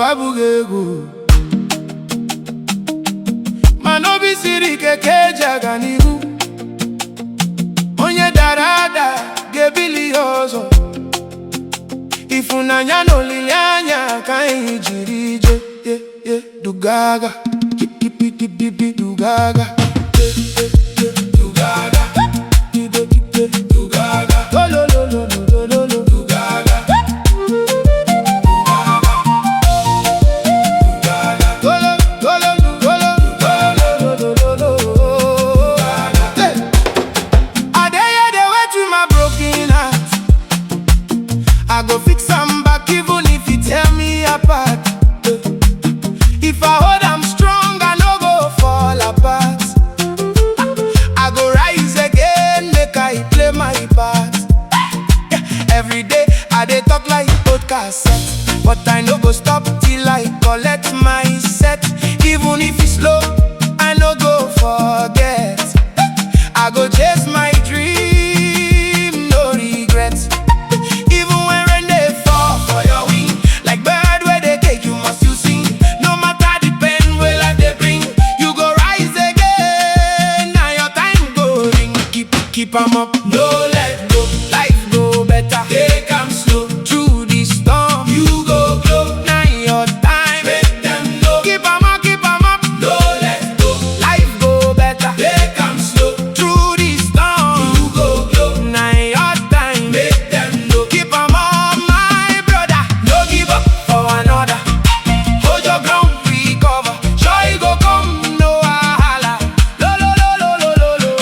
abugegu. Manobi siri keke jaganihu. Onye darada gebili ozo. Ifunanya no lilianya kai jirije. Dugaga, kipi dugaga. I go fix am back even if you tear me apart. If I hold am strong, I no go fall apart. I go rise again, make I play my part. Every day I dey talk like podcast, but I no go stop till I collect my set. Even if it's slow, I no go forget. I go chase my dream, no regrets. Keep 'em up, no let go. Life go better, take 'em slow. Through the storm, you go glow. Now your time, make them know. Keep 'em up, no let go. Life go better, take 'em slow. Through the storm, you go glow. Now your time, make them know. Keep 'em up, my brother. No give up for another. Hold your ground, recover. Sure you go come, no wahala. Lo lo lo lo lo lo lo.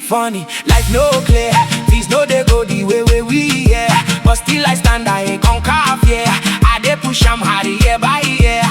Funny, life no clear. Things no they go the way we yeah. But still I stand, I ain't conquer, yeah. I dey push 'em hard year by year.